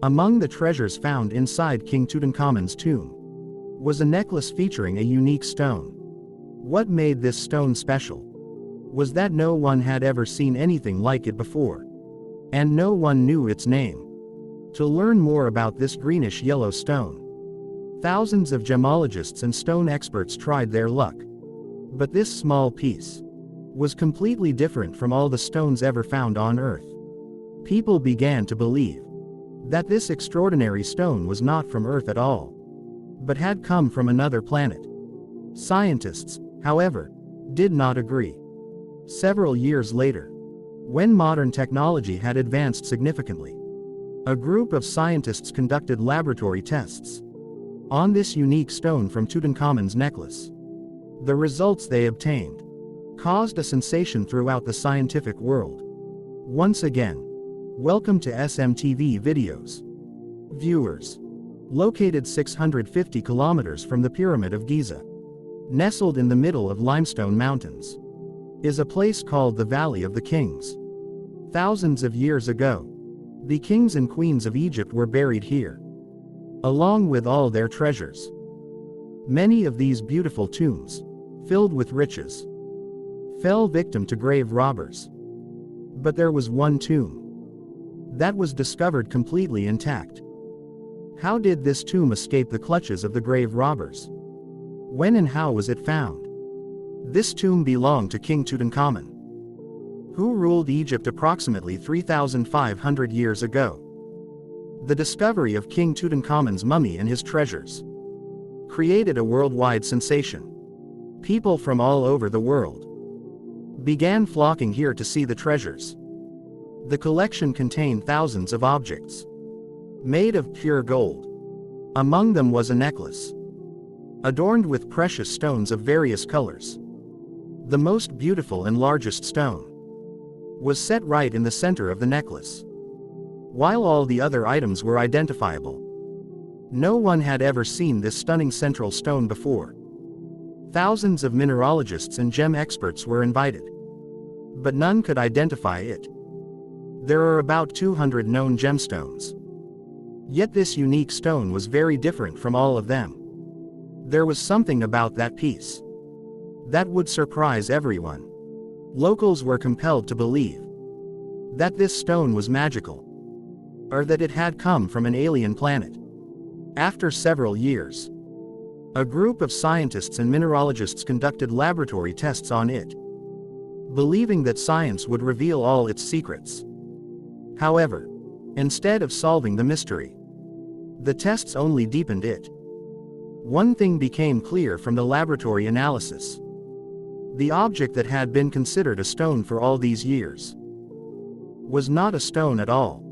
Among the treasures found inside King Tutankhamun's tomb was a necklace featuring a unique stone. What made this stone special was that no one had ever seen anything like it before, and no one knew its name. To learn more about this greenish-yellow stone, thousands of gemologists and stone experts tried their luck. But this small piece was completely different from all the stones ever found on Earth. People began to believe that this extraordinary stone was not from Earth at all, but had come from another planet. Scientists, however, did not agree. Several years later, when modern technology had advanced significantly, a group of scientists conducted laboratory tests on this unique stone from Tutankhamun's necklace. The results they obtained caused a sensation throughout the scientific world. Once again, welcome to SMTV Videos. Viewers, located 650 kilometers from the Pyramid of Giza, nestled in the middle of limestone mountains, is a place called the Valley of the Kings. Thousands of years ago, the kings and queens of Egypt were buried here, along with all their treasures. Many of these beautiful tombs, filled with riches, fell victim to grave robbers. But there was one tomb that was discovered completely intact. How did this tomb escape the clutches of the grave robbers? When and how was it found? This tomb belonged to King Tutankhamun, who ruled Egypt approximately 3,500 years ago. The discovery of King Tutankhamun's mummy and his treasures created a worldwide sensation. People from all over the world began flocking here to see the treasures. The collection contained thousands of objects made of pure gold. Among them was a necklace adorned with precious stones of various colors. The most beautiful and largest stone was set right in the center of the necklace, while all the other items were identifiable. No one had ever seen this stunning central stone before. Thousands of mineralogists and gem experts were invited, but none could identify it. There are about 200 known gemstones. Yet this unique stone was very different from all of them. There was something about that piece that would surprise everyone. Locals were compelled to believe that this stone was magical, or that it had come from an alien planet. After several years, a group of scientists and mineralogists conducted laboratory tests on it, believing that science would reveal all its secrets. However, instead of solving the mystery, the tests only deepened it. One thing became clear from the laboratory analysis. The object that had been considered a stone for all these years was not a stone at all.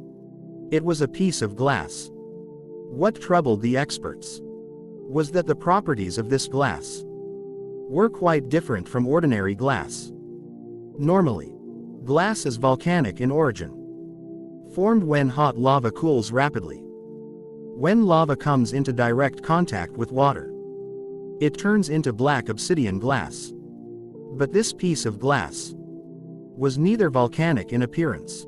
It was a piece of glass. What troubled the experts was that the properties of this glass were quite different from ordinary glass. Normally, glass is volcanic in origin, formed when hot lava cools rapidly. When lava comes into direct contact with water, it turns into black obsidian glass. But this piece of glass was neither volcanic in appearance,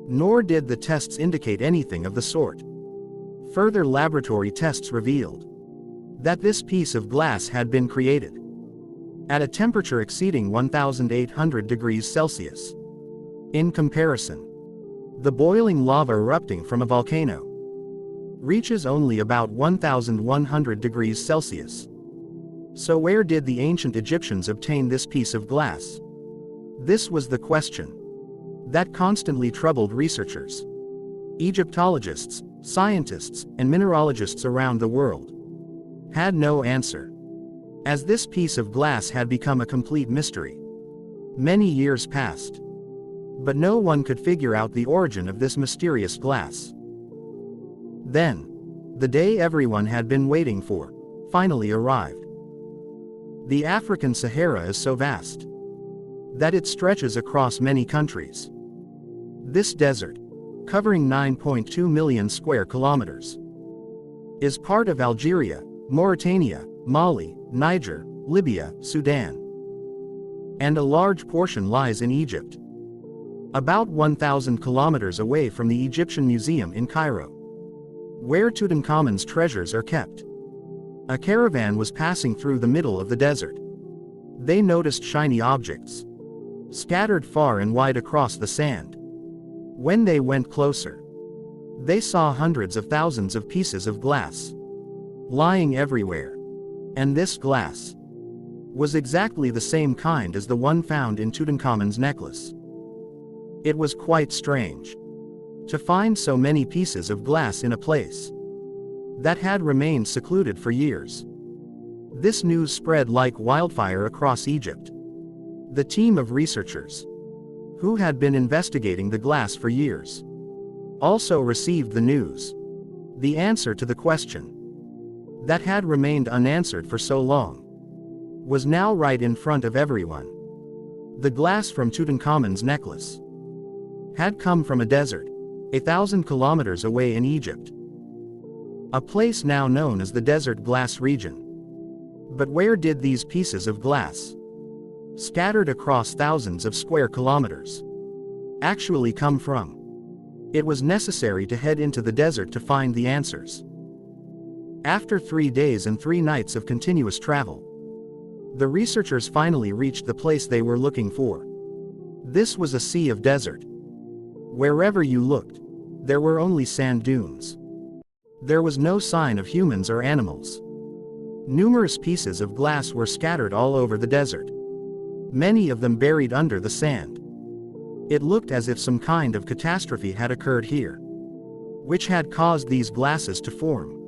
nor did the tests indicate anything of the sort. Further laboratory tests revealed that this piece of glass had been created at a temperature exceeding 1,800 degrees Celsius. In comparison, the boiling lava erupting from a volcano reaches only about 1,100 degrees Celsius. So where did the ancient Egyptians obtain this piece of glass? This was the question that constantly troubled researchers. Egyptologists, scientists, and mineralogists around the world had no answer, as this piece of glass had become a complete mystery. Many years passed, but no one could figure out the origin of this mysterious glass. Then, the day everyone had been waiting for finally arrived. The African Sahara is so vast that it stretches across many countries. This desert, covering 9.2 million square kilometers, is part of Algeria, Mauritania, Mali, Niger, Libya, Sudan, and a large portion lies in Egypt, about 1,000 kilometers away from the Egyptian Museum in Cairo. where Tutankhamun's treasures are kept. A caravan was passing through the middle of the desert. They noticed shiny objects, scattered far and wide across the sand. When they went closer, they saw hundreds of thousands of pieces of glass lying everywhere. And this glass was exactly the same kind as the one found in Tutankhamun's necklace. It was quite strange to find so many pieces of glass in a place that had remained secluded for years. This news spread like wildfire across Egypt. The team of researchers, who had been investigating the glass for years, also received the news. The answer to the question that had remained unanswered for so long was now right in front of everyone. The glass from Tutankhamun's necklace had come from a desert 1,000 kilometers away in Egypt, a place now known as the Desert Glass region. But where did these pieces of glass, scattered across thousands of square kilometers, actually come from? It was necessary to head into the desert to find the answers. After 3 days and 3 nights of continuous travel, the researchers finally reached the place they were looking for. This was a sea of desert. Wherever you looked, there were only sand dunes. There was no sign of humans or animals. Numerous pieces of glass were scattered all over the desert, many of them buried under the sand. It looked as if some kind of catastrophe had occurred here, which had caused these glasses to form.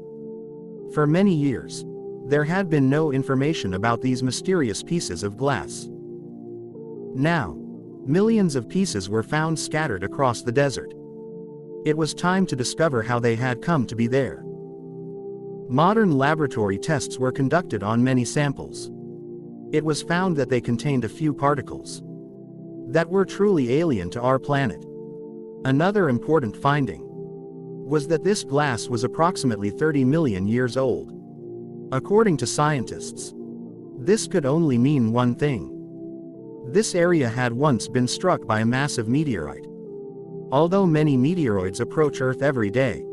For many years, there had been no information about these mysterious pieces of glass. Now, millions of pieces were found scattered across the desert. It was time to discover how they had come to be there. Modern laboratory tests were conducted on many samples. It was found that they contained a few particles that were truly alien to our planet. Another important finding was that this glass was approximately 30 million years old. According to scientists, this could only mean one thing. This area had once been struck by a massive meteorite. Although many meteoroids approach Earth every day,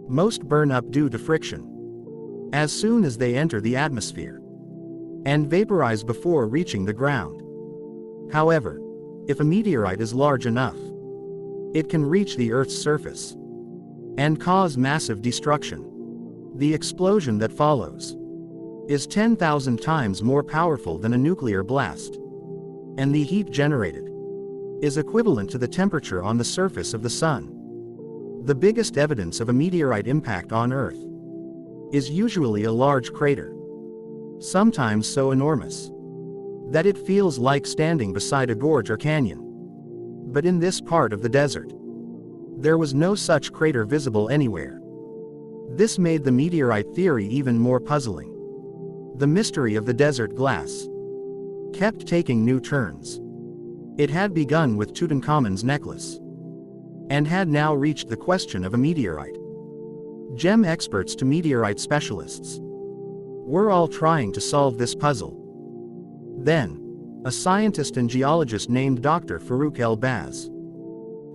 most burn up due to friction as soon as they enter the atmosphere and vaporize before reaching the ground. However, if a meteorite is large enough, it can reach the Earth's surface and cause massive destruction. The explosion that follows is 10,000 times more powerful than a nuclear blast, and the heat generated is equivalent to the temperature on the surface of the Sun. The biggest evidence of a meteorite impact on Earth is usually a large crater, sometimes so enormous that it feels like standing beside a gorge or canyon. But in this part of the desert, there was no such crater visible anywhere. This made the meteorite theory even more puzzling. The mystery of the desert glass kept taking new turns. It had begun with Tutankhamun's necklace, and had now reached the question of a meteorite. Gem experts to meteorite specialists were all trying to solve this puzzle. Then, a scientist and geologist named Dr. Farouk El-Baz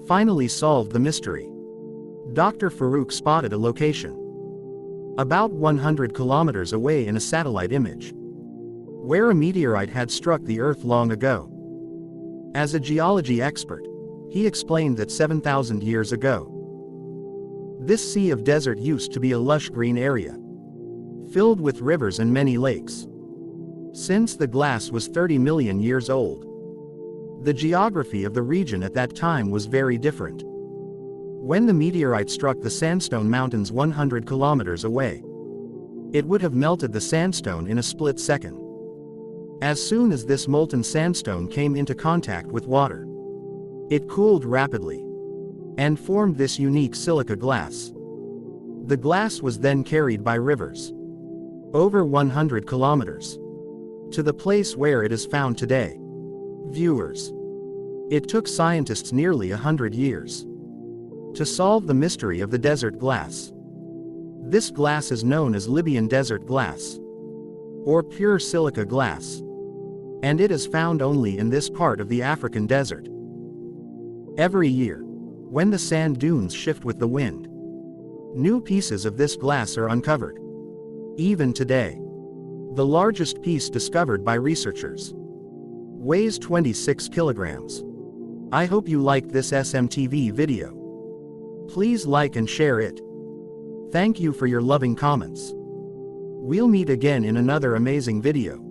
finally solved the mystery. Dr. Farouk spotted a location about 100 kilometers away in a satellite image, where a meteorite had struck the Earth long ago. As a geology expert, he explained that 7,000 years ago, this sea of desert used to be a lush green area, filled with rivers and many lakes. Since the glass was 30 million years old, the geography of the region at that time was very different. When the meteorite struck the sandstone mountains 100 kilometers away, it would have melted the sandstone in a split second. As soon as this molten sandstone came into contact with water, it cooled rapidly and formed this unique silica glass. The glass was then carried by rivers over 100 kilometers to the place where it is found today. Viewers, it took scientists nearly 100 years to solve the mystery of the desert glass. This glass is known as Libyan desert glass, or pure silica glass, and it is found only in this part of the African desert. Every year, when the sand dunes shift with the wind, New pieces of this glass are uncovered. Even today. The largest piece discovered by researchers weighs 26 kilograms. I hope you liked this SMTV video. Please like and share it. Thank you for your loving comments. We'll meet again in another amazing video.